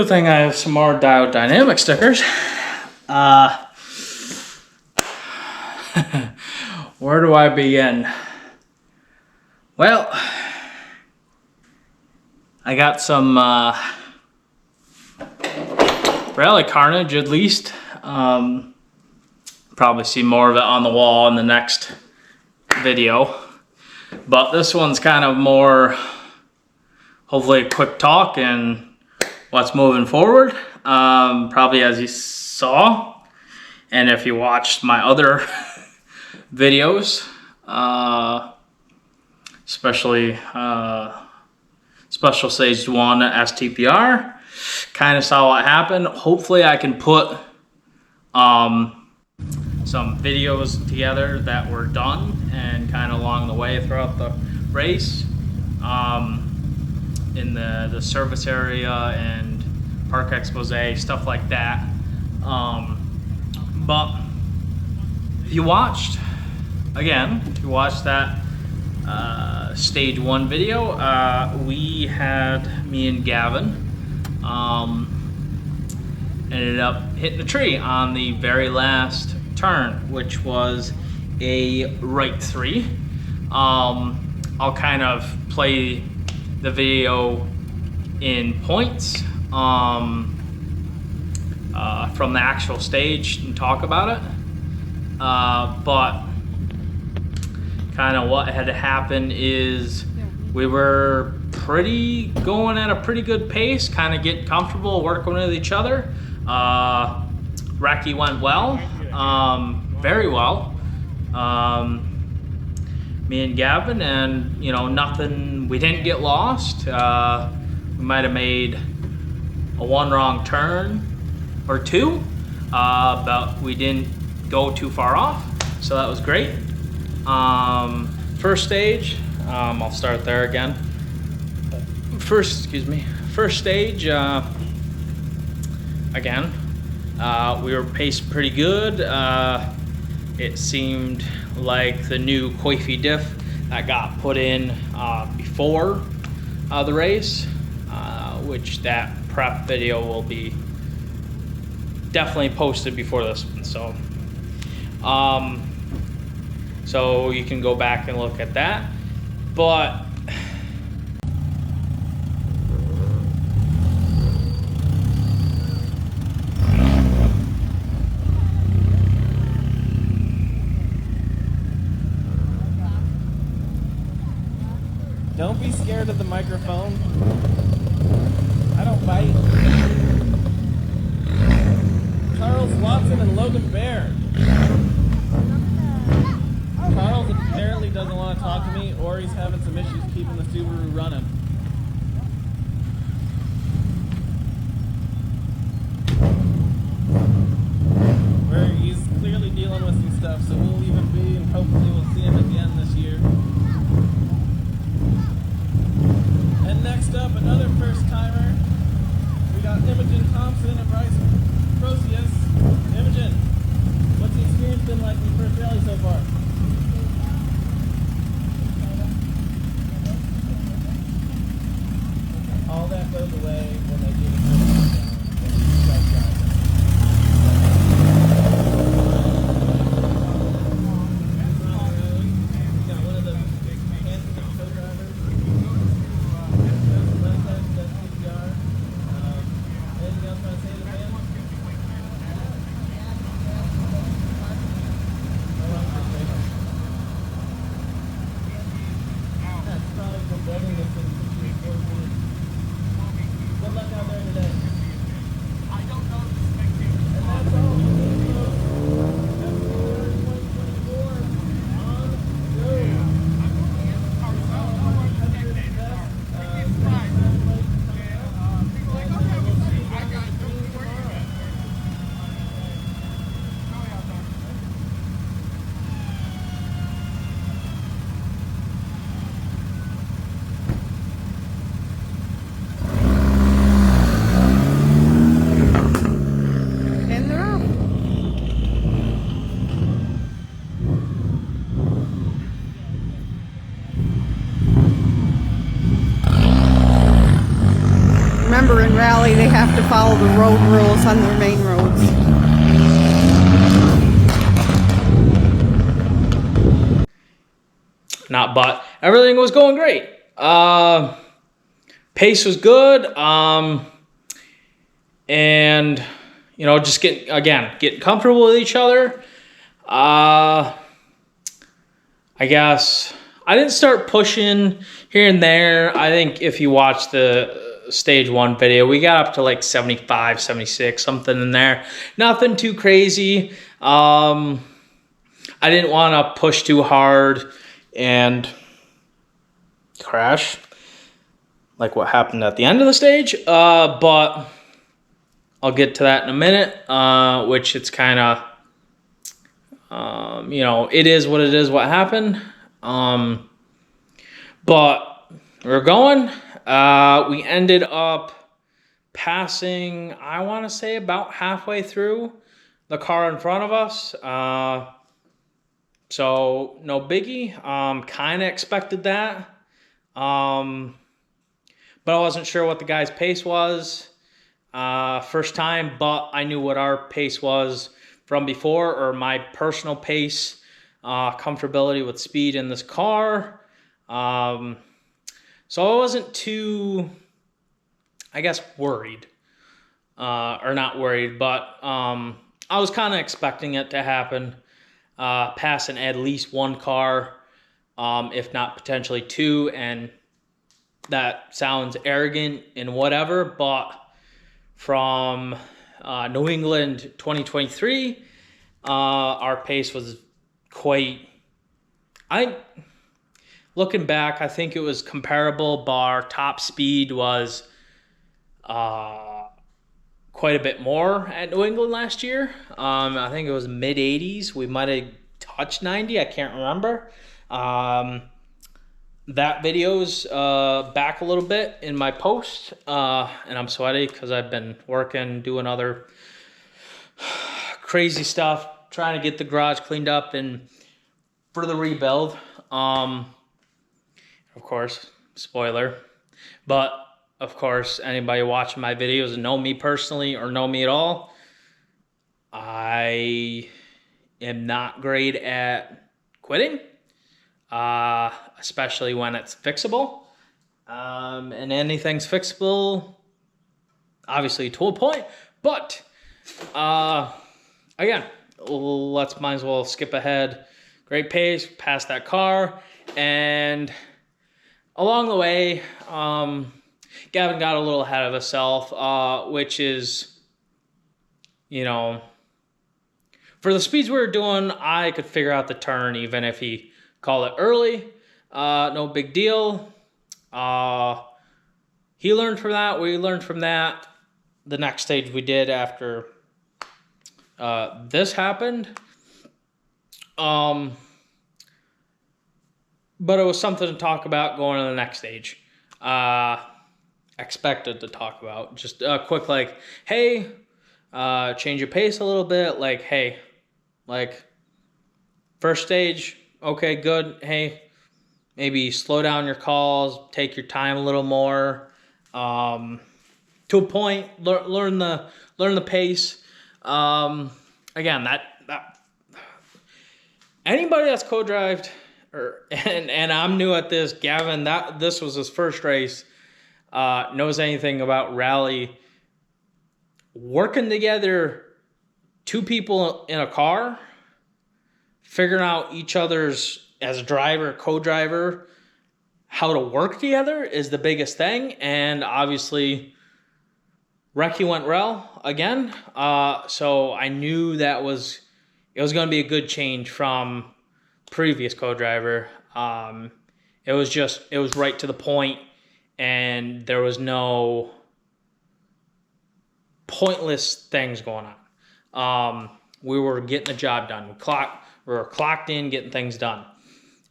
Good thing I have some more Diode Dynamics stickers. Where do I begin? Well, I got some rally carnage at least. Probably see more of it on the wall in the next video. But this one's kind of more, hopefully a quick talk and what's moving forward. Probably as you saw, and if you watched my other videos, especially Special Stage 1 STPR, kind of saw what happened. Hopefully I can put some videos together that were done and kind of along the way throughout the race, in the service area and park expose, stuff like that. But if you watched that stage 1 video, we had me and Gavin ended up hitting a tree on the very last turn, which was a right 3. I'll kind of play the video in points from the actual stage and talk about it, but kind of what had happened is we were going at a pretty good pace, kind of getting comfortable, working with each other. Recce went well, very well. Me and Gavin, and nothing, we didn't get lost. We might have made a one wrong turn or two, but we didn't go too far off, so that was great. First stage, I'll start there again. First stage, again, we were paced pretty good. It seemed like the new coify diff that got put in before the race, which that prep video will be definitely posted before this one. So you can go back and look at that. But don't be scared of the microphone. I don't bite. Charles Watson and Logan Bear. Charles apparently doesn't want to talk to me, or he's having some issues keeping the Subaru running. Where he's clearly dealing with some stuff, so we'll leave him be, and hopefully we'll see him again this year. And next up, another first timer. We got Imogen Thompson and Bryce Procius. Imogen, what's the experience been like in the first rally so far? All that goes away when they do the first down. have to follow the road rules on their main roads. Not but everything was going great. Pace was good. And you know, just getting comfortable with each other. I guess I didn't start pushing here and there. I think if you watch the stage 1 video, we got up to like 75, 76, something in there. Nothing too crazy. I didn't want to push too hard and crash like what happened at the end of the stage. But I'll get to that in a minute, which it's kind of, you know, it is what it is, what happened. But we're going. We ended up passing, I want to say, about halfway through the car in front of us. So no biggie. Kind of expected that. But I wasn't sure what the guy's pace was. First time, but I knew what our pace was from before, or my personal pace, comfortability with speed in this car. So I wasn't too, I guess, worried, or not worried, but I was kind of expecting it to happen, passing at least one car, if not potentially two, and that sounds arrogant and whatever, but from New England 2023, our pace was quite, looking back, I think it was comparable, but our top speed was quite a bit more at New England last year. I think it was mid 80s. We might have touched 90. I can't remember. That video's back a little bit in my post, and I'm sweaty because I've been working, doing other crazy stuff, trying to get the garage cleaned up and for the rebuild. Of course, spoiler, but of course, anybody watching my videos and know me personally or know me at all, I am not great at quitting. Especially when it's fixable, and anything's fixable, obviously to a point, but, again, might as well skip ahead. Great pace, past that car, and along the way, Gavin got a little ahead of himself, which is, you know, for the speeds we were doing, I could figure out the turn even if he call it early. No big deal. He learned from that. We learned from that. The next stage we did after this happened. But it was something to talk about going to the next stage. Expected to talk about. Just a quick like, hey, change your pace a little bit. Like, hey, like first stage, okay, good. Hey, maybe slow down your calls, take your time a little more. To a point, learn the pace. Again, that anybody that's co-drived, and I'm new at this. Gavin, this was his first race. Knows anything about rally. Working together, two people in a car, figuring out each other's, as a driver, co-driver, how to work together is the biggest thing. And obviously, recce went well again. So I knew it was going to be a good change from previous co-driver. It was right to the point, and there was no pointless things going on. We were getting the job done. We were clocked in, getting things done.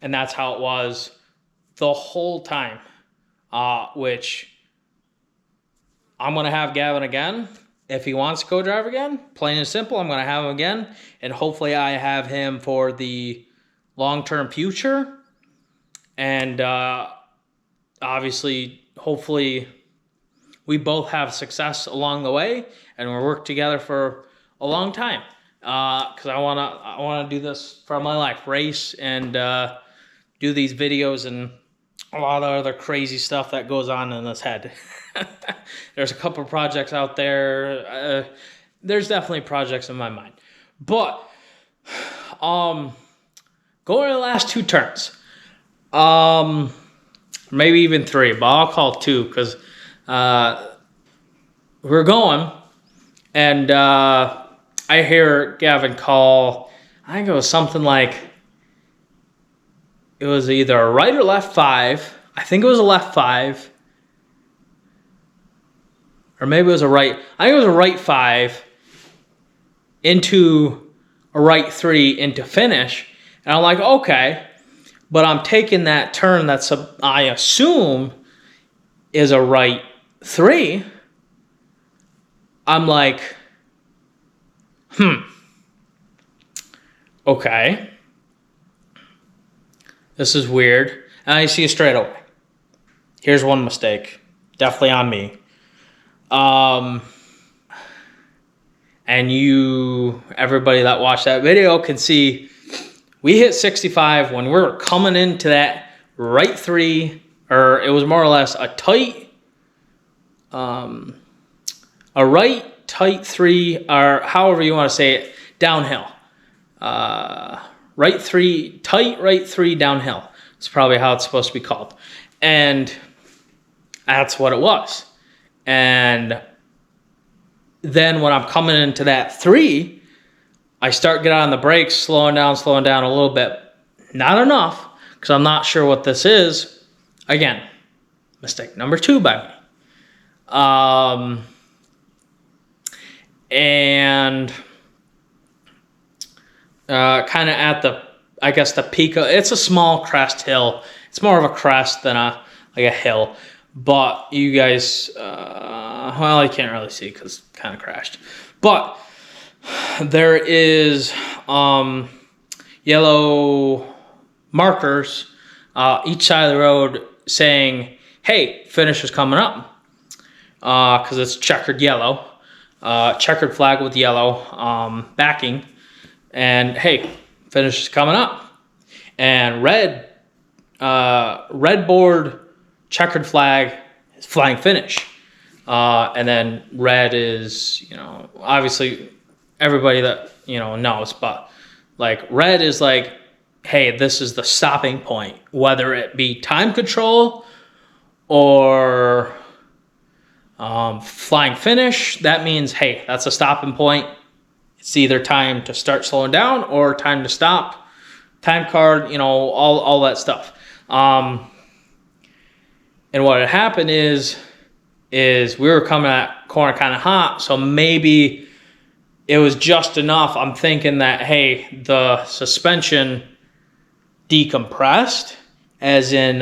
And that's how it was the whole time, which I'm going to have Gavin again. If he wants to co-drive again, plain and simple, I'm going to have him again. And hopefully I have him for the long-term future. And obviously, hopefully, we both have success along the way, and we work together for a long time. Because I wanna do this for my life, race and do these videos and a lot of other crazy stuff that goes on in this head. There's a couple of projects out there. There's definitely projects in my mind, but going to the last 2 turns, maybe even 3, but I'll call 2 because we're going, and I hear Gavin call. I think it was something like, it was either a right or left 5. I think it was a left 5. Or maybe it was a right. I think it was a right 5 into a right 3 into finish. And I'm like, okay. But I'm taking that turn that's, I assume, is a right 3. I'm like, okay. This is weird. And I see it straight away. Here's one mistake. Definitely on me. And everybody that watched that video can see we hit 65 when we were coming into that right 3, or it was more or less a tight, a right tight 3, or however you want to say it, downhill. Right 3, tight right 3 downhill. It's probably how it's supposed to be called. And that's what it was. And then when I'm coming into that 3, I start getting on the brakes, slowing down a little bit. Not enough, because I'm not sure what this is. Again, mistake number 2 by me. And kind of at the, I guess, the peak of, it's a small crest hill. It's more of a crest than a hill. But you guys, well, you can't really see because it kind of crashed. But there is yellow markers each side of the road saying, hey, finish is coming up. Because it's checkered yellow. Checkered flag with yellow backing. And hey, finish is coming up. And red board, checkered flag is flying finish. And then red is, obviously everybody that, knows, but like red is like, hey, this is the stopping point, whether it be time control or flying finish. That means, hey, that's a stopping point. It's either time to start slowing down or time to stop. Time card, all that stuff. And what had happened is we were coming at corner kind of hot, so maybe it was just enough. I'm thinking that, hey, the suspension decompressed, as in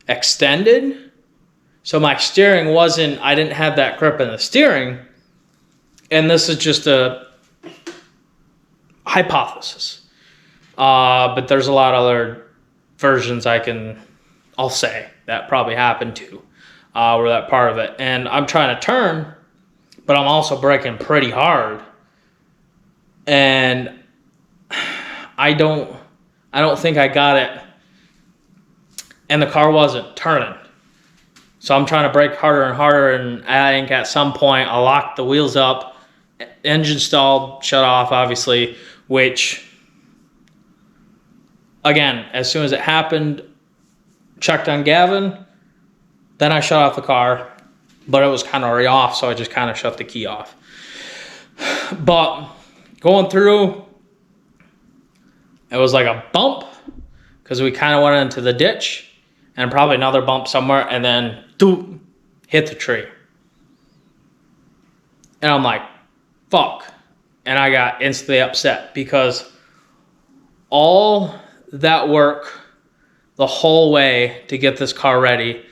extended. So my steering I didn't have that grip in the steering. And this is just a hypothesis. But there's a lot of other versions I'll say that probably happened too, were that part of it. And I'm trying to turn, but I'm also braking pretty hard. And I don't think I got it. And the car wasn't turning. So I'm trying to brake harder and harder, and I think at some point I locked the wheels up, engine stalled, shut off, obviously, which, again, as soon as it happened, checked on Gavin, then I shut off the car, but it was kind of already off, so I just kind of shut the key off. But going through, it was like a bump, because we kind of went into the ditch, and probably another bump somewhere, and then hit the tree. And I'm like, fuck. And I got instantly upset, because all that work the whole way to get this car ready,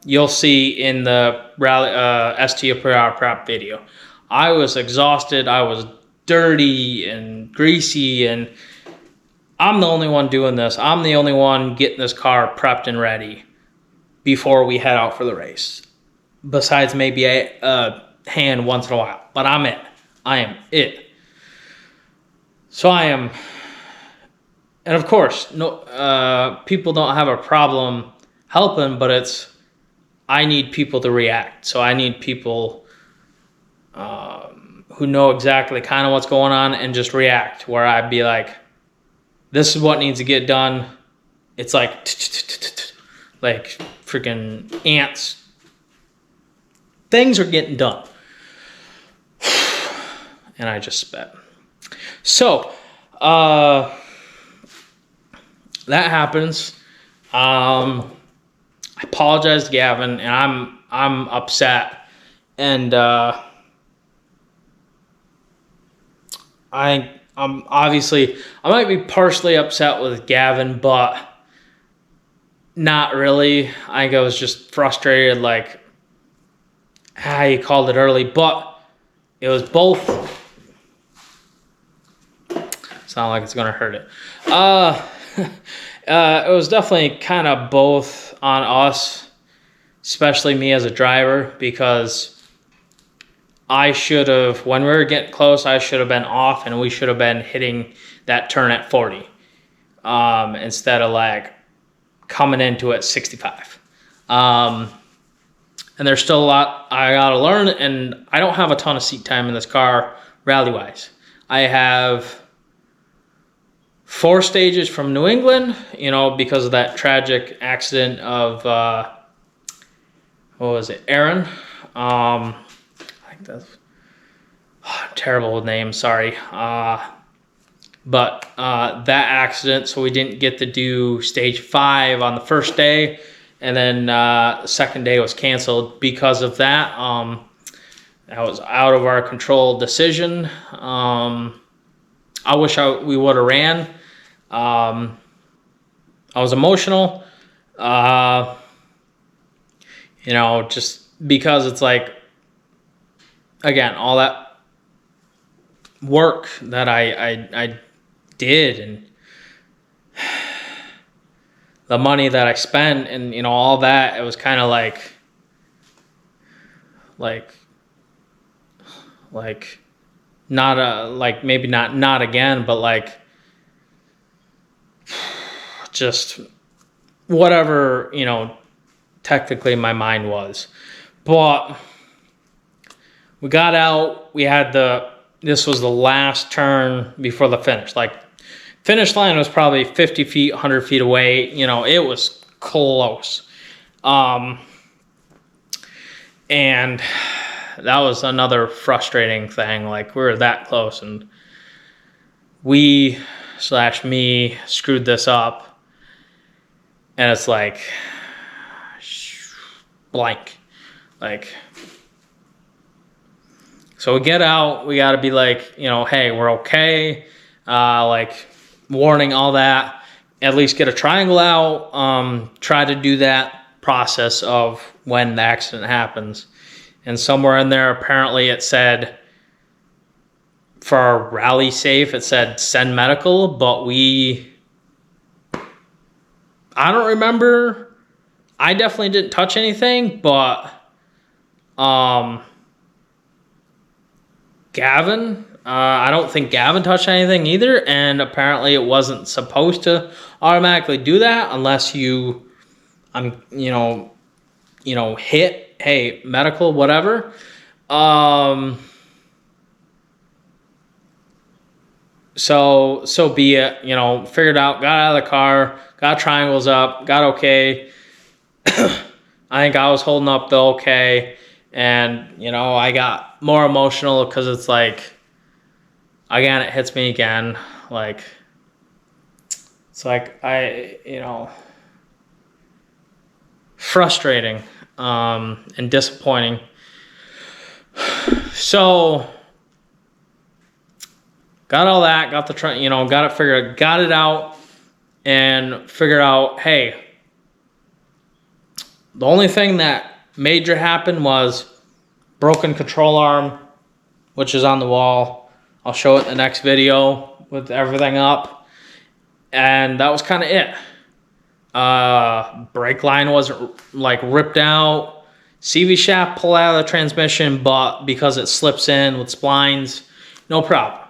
you'll see in the rally STPR prep video, I was exhausted, I was dirty and greasy, and I'm the only one doing this. I'm the only one getting this car prepped and ready. before we head out for the race. Besides maybe a hand once in a while. But I'm it. I am it. So I am. And of course, no, people don't have a problem helping, but it's, I need people to react. So I need people who know exactly kind of what's going on and just react, where I'd be like, this is what needs to get done. It's like freaking ants. Things are getting done. And I just spit. So, that happens. I apologize to Gavin, and I'm upset. And I'm obviously, I might be partially upset with Gavin, but not really. I think I was just frustrated, like, he called it early, but it was both. It's not like it's gonna hurt it. It was definitely kind of both on us, especially me as a driver, because I should have, when we were getting close, I should have been off, and we should have been hitting that turn at 40 instead of like coming into it 65. And there's still a lot I gotta learn, and I don't have a ton of seat time in this car rally-wise. I have 4 stages from New England, you know, because of that tragic accident of, what was it, Aaron? I think that's terrible name, sorry. But that accident, so we didn't get to do stage 5 on the first day, and then the second day was canceled because of that. That was out of our control decision. I wish we would have ran. I was emotional, you know, just because it's like, again, all that work that I did, and the money that I spent, and, you know, all that, it was kind of like not like maybe not again, but like just whatever, you know, technically my mind was. But we got out, we had this was the last turn before the finish. Like, finish line was probably 50 feet, 100 feet away. You know, it was close. And that was another frustrating thing. Like, we were that close, and me screwed this up. And it's like, blank. Like, so we get out, we got to be like, you know, hey, we're okay. Like, warning, all that. At least get a triangle out. Try to do that process of when the accident happens. And somewhere in there, apparently it said, for our rally safe, it said send medical, but I don't remember. I definitely didn't touch anything, but Gavin, I don't think Gavin touched anything either, and apparently it wasn't supposed to automatically do that unless you hit, hey, medical, whatever. So be it, you know, figured out, got out of the car, got triangles up, got okay. I think I was holding up the okay. And, you know, I got more emotional because it's like, again, it hits me again. Like, it's like, frustrating and disappointing. So, got all that, got it figured, got it out, and figured out, hey, the only thing that major happened was broken control arm, which is on the wall. I'll show it in the next video with everything up. And that was kind of it. Brake line wasn't like ripped out. CV shaft pulled out of the transmission, but because it slips in with splines, no problem.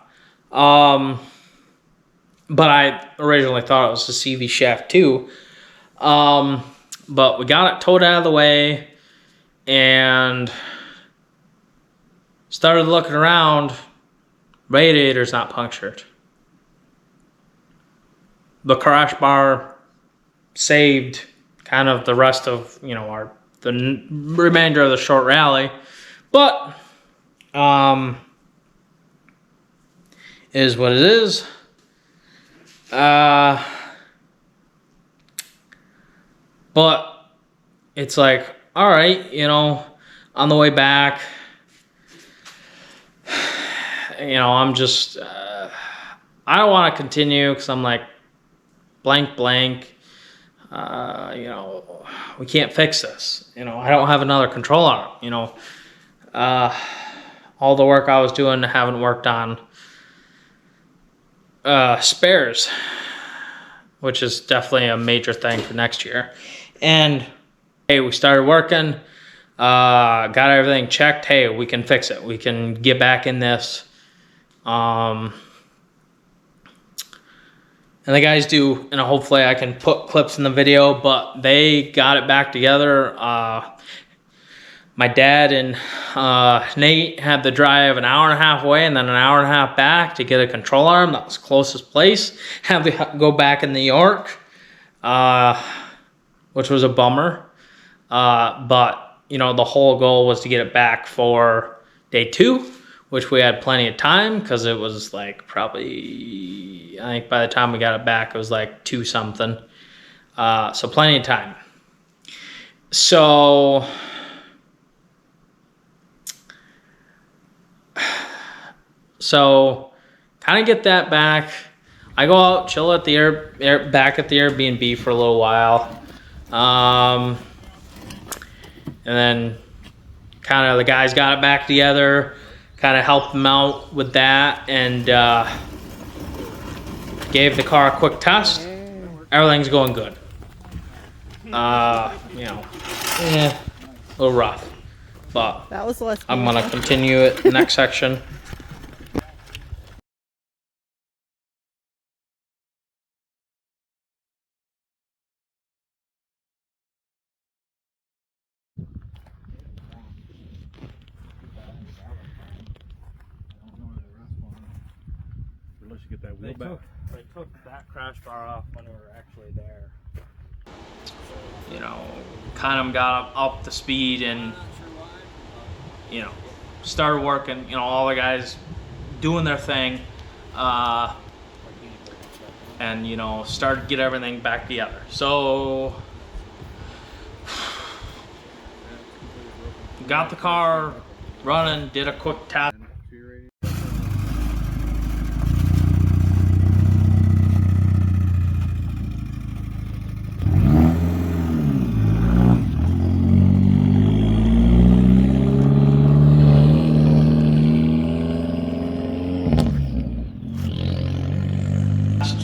But I originally thought it was the CV shaft too. But we got it towed out of the way and started looking around. Radiator's not punctured. The crash bar saved kind of the rest of, you know, the remainder of the short rally, but is what it is. But it's like, all right, you know, on the way back, you know, I'm just, I don't want to continue because I'm like, blank, you know, we can't fix this. You know, I don't have another control arm, you know. All the work I was doing, haven't worked on spares, which is definitely a major thing for next year. And hey, we started working, got everything checked. Hey, we can fix it. We can get back in this. And the guys do, and hopefully I can put clips in the video, but they got it back together. My dad and Nate had to drive an hour and a half away and then an hour and a half back to get a control arm. That was the closest place. Had to go back in New York, which was a bummer. But, you know, the whole goal was to get it back for day 2, which we had plenty of time because it was like probably, I think by the time we got it back, it was like 2 something. So plenty of time. So kind of get that back. I go out, chill at the back at the Airbnb for a little while. And then kind of the guys got it back together, kind of helped them out with that, and gave the car a quick test. Everything's going good. You know, a little rough, but That was less. I'm gonna continue it the next section. Unless you get that wheel back. They took that crash bar off when we were actually there. You know, kind of got up to speed and, you know, started working. You know, all the guys doing their thing, and you know, started to get everything back together. So got the car running, did a quick test.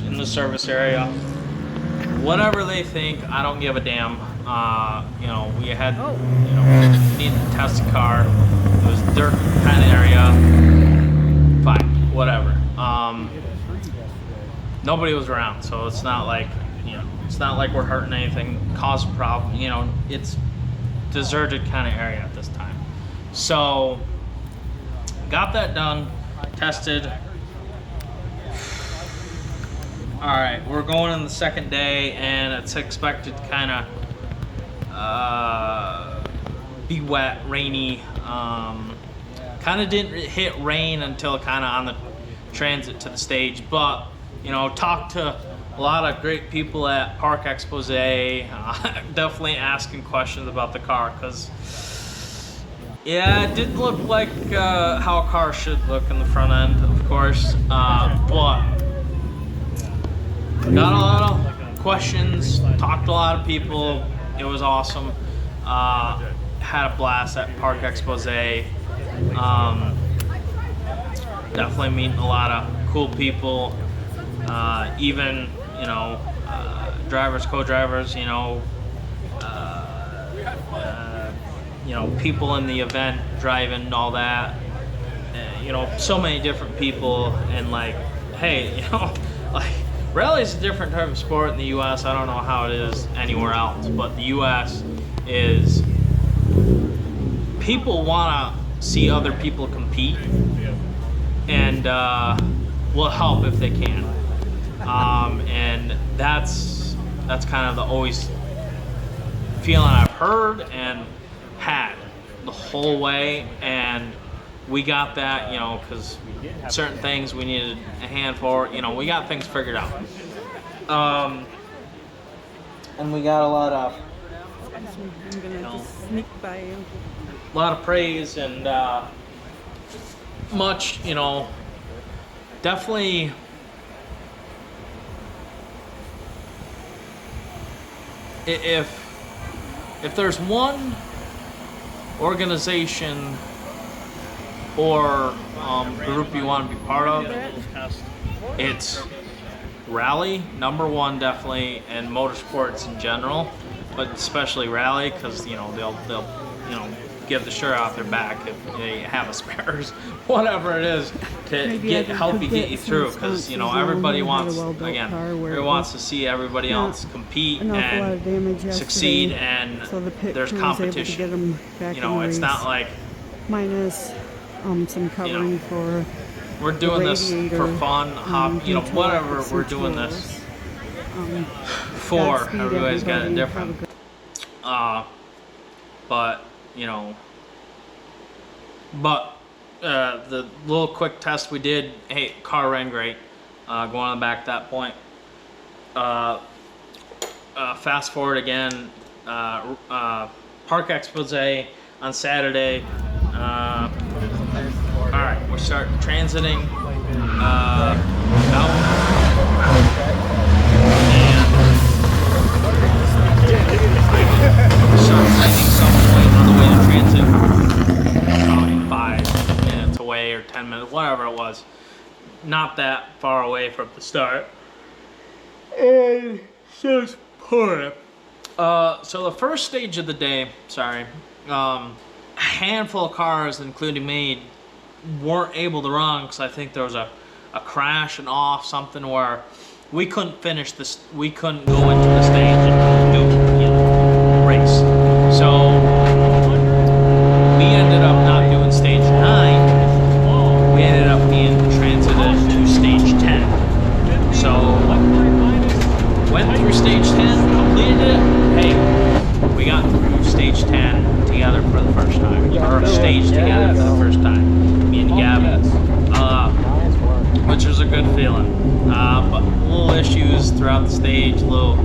In the service area, whatever they think, I don't give a damn. You know, we had, you know, needed to test the car. It was dirt kind of area. Fine, whatever. Nobody was around, so it's not like, you know, it's not like we're hurting anything, cause a problem. You know, it's deserted kind of area at this time. So got that done, tested. All right, we're going on the second day, and it's expected to kind of be wet, rainy. Kind of didn't hit rain until kind of on the transit to the stage, but you know, talked to a lot of great people at Park Expose. Definitely asking questions about the car, because yeah, it didn't look like how a car should look in the front end, of course, but got a lot of questions, talked to a lot of people. It was awesome. Had a blast at Park Expose. Definitely meeting a lot of cool people. Even, you know, drivers, co-drivers, people in the event driving, all that. So many different people, and like, hey, like, rally is a different type of sport in the U.S. I don't know how it is anywhere else, but the U.S. is, people want to see other people compete, and will help if they can. And that's kind of the always feeling I've heard and had the whole way, and we got that, because certain things we needed a hand for, we got things figured out. And we got a lot of, I'm gonna just sneak by you. a lot of praise and much, definitely. If there's one organization or group you want to be part of, it's rally, number one, definitely, and motorsports in general, but especially rally, because they'll give the shirt off their back if they have a spares, whatever it is, to help you get you through, because everybody wants, again, everybody wants to see everybody else compete and succeed, and there's competition. It's not like minus some covering for we're doing this for fun, whatever we're doing this for. Everybody's got it different. The little quick test we did, hey, car ran great. Going on back to that point. Fast forward again, Park Expose on Saturday. All right, we're starting transiting out, and start finding some on the way to transit, probably 5 minutes away or 10 minutes, whatever it was, not that far away from the start. And so the first stage of the day, a handful of cars, including me, weren't able to run because I think there was a crash and off, something where we couldn't finish this, we couldn't go into the stage and do race. So we ended up not doing stage 9. We ended up being transited to stage 10. So went through stage 10, completed it. Hey, we got through stage 10 together for the first time, or stage together for the first time, me and Gavin, which was a good feeling. But little issues throughout the stage, little,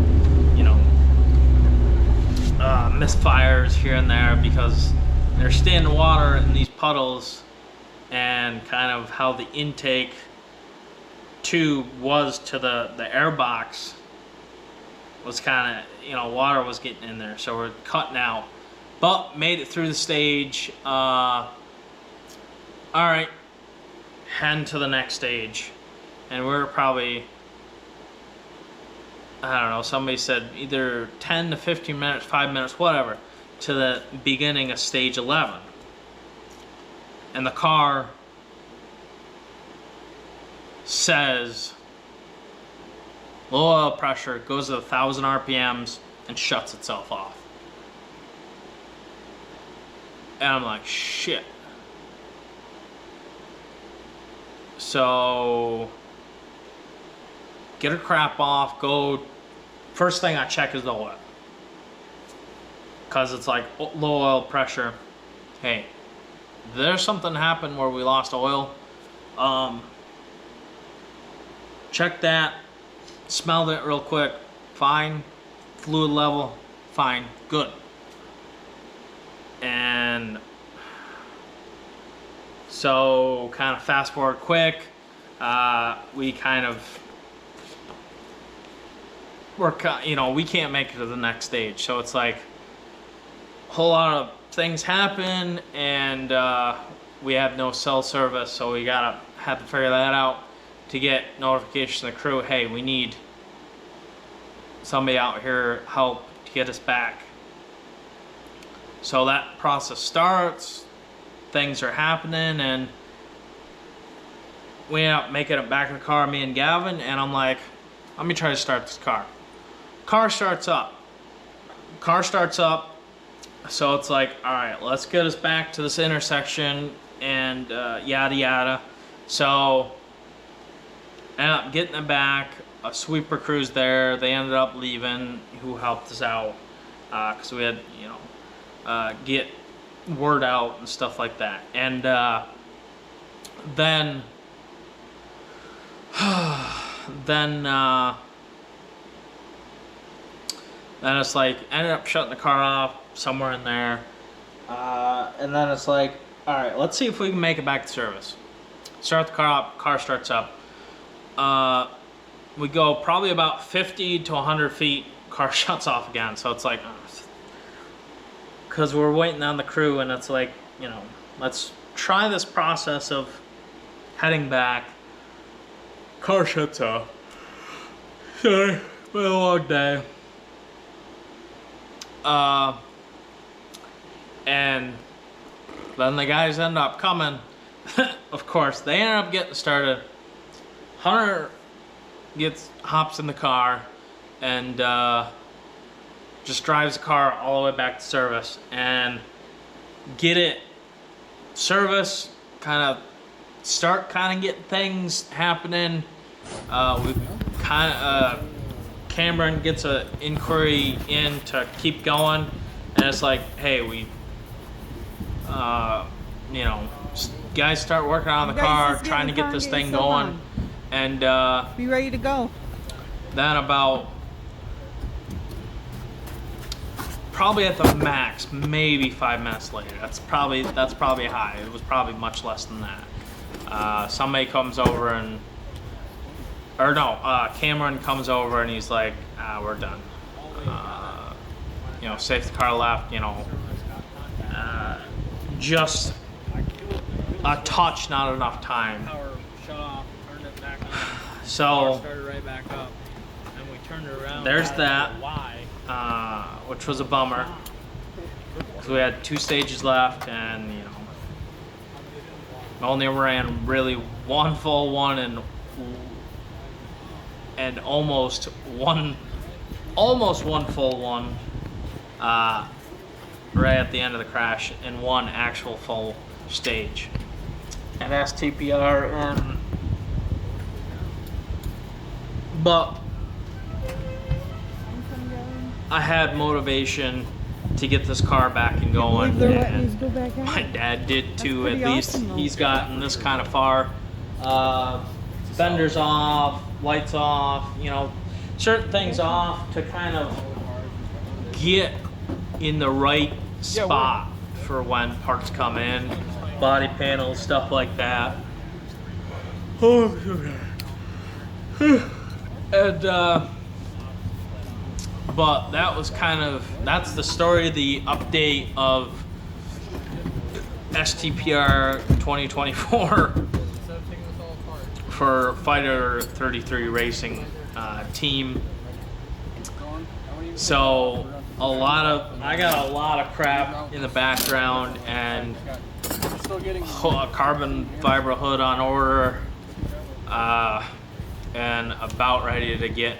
misfires here and there, because there's standing water in these puddles, and kind of how the intake tube was to the air box was kind of, water was getting in there, so we're cutting out. But made it through the stage. All right, heading to the next stage. And we're probably, I don't know, somebody said either 10 to 15 minutes, 5 minutes, whatever, to the beginning of stage 11. And the car says low oil pressure, goes to 1,000 RPMs and shuts itself off. And I'm like, shit. So get her crap off, go. First thing I check is the oil, because it's like low oil pressure. Hey, there's something happened where we lost oil. Check that, smelled it real quick, fine. Fluid level, fine, good. And so kind of fast forward quick, we kind of, we can't make it to the next stage. So it's like a whole lot of things happen, and we have no cell service, so we have to figure that out to get notification to the crew, hey, we need somebody out here help to get us back. So that process starts, things are happening, and we end up making it back in the car, me and Gavin, and I'm like, let me try to start this car. Car starts up. So it's like, all right, let's get us back to this intersection and yada yada. So ended up getting it back. A sweeper crew's there. They ended up leaving, who helped us out because we had, you know, get word out and stuff like that. And then it's like, ended up shutting the car off somewhere in there. And then it's like, all right, let's see if we can make it back to service. Start the car up, car starts up. We go probably about 50 to 100 feet, car shuts off again. So it's like, because we're waiting on the crew, and it's like, you know, let's try this process of heading back. Car shuts off. Sorry, been a long day. And then the guys end up coming. Of course, they end up getting started. Hunter hops in the car and just drives the car all the way back to service and get it service, kind of getting things happening. We Cameron gets an inquiry in to keep going, and it's like, hey, we you know, guys start working on the car, trying to get this thing going, and be ready to go. Then about probably at the max, maybe 5 minutes later. That's probably high. It was probably much less than that. Somebody comes over and, or no, Cameron comes over and he's like, we're done. You know, safety car left. You know, just a touch, not enough time. Power shut off, turned it back on. So Power started right back up, and we turned it around. There's that. Why? Which was a bummer. So we had 2 stages left, and you know, only ran really one full one and almost one full one right at the end of the crash, and one actual full stage. And STPR, but I had motivation to get this car back and going, and my dad did too. At least he's gotten this kind of far. Fenders off, lights off, you know, certain things off to kind of get in the right spot for when parts come in, body panels, stuff like that. And but that was that's the story, the update of STPR 2024 for Fighter 33 Racing team. So I got a lot of crap in the background, and a carbon fiber hood on order, and about ready to get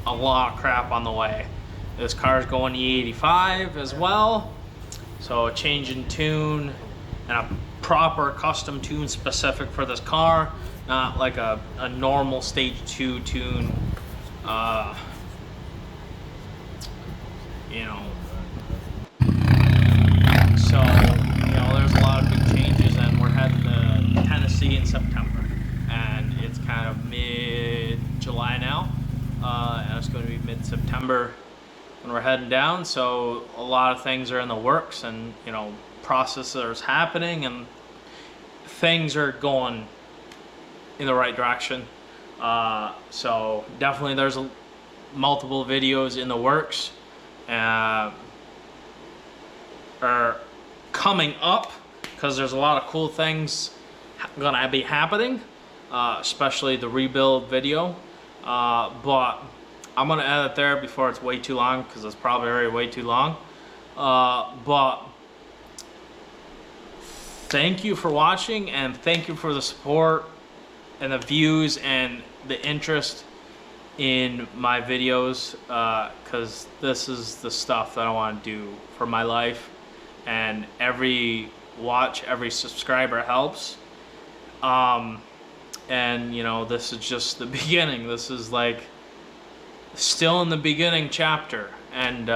a lot of crap on the way. This car's going E85 as well, so a change in tune and a proper custom tune specific for this car, not like a normal stage 2 tune. You know, so you know, there's a lot of big changes, and we're heading to Tennessee in September, and it's kind of mid-July now, and it's going to be mid-September when we're heading down. So a lot of things are in the works, and you know, processes happening, and things are going in the right direction. So definitely there's multiple videos in the works are coming up, because there's a lot of cool things gonna be happening, especially the rebuild video, but I'm gonna end it there before it's way too long, because it's probably already way too long. But thank you for watching, and thank you for the support and the views and the interest in my videos, because this is the stuff that I want to do for my life, and every watch, every subscriber helps. And you know, this is just the beginning. This is like still in the beginning chapter, and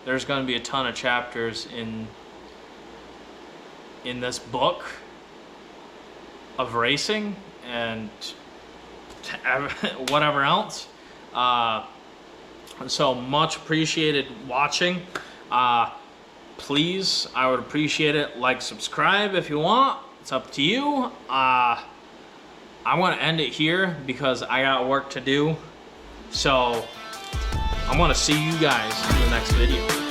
there's going to be a ton of chapters in this book of racing and whatever else. So much appreciated watching. Please, I would appreciate it. Like, subscribe if you want. It's up to you. I want to end it here because I got work to do. So I'm going to see you guys in the next video.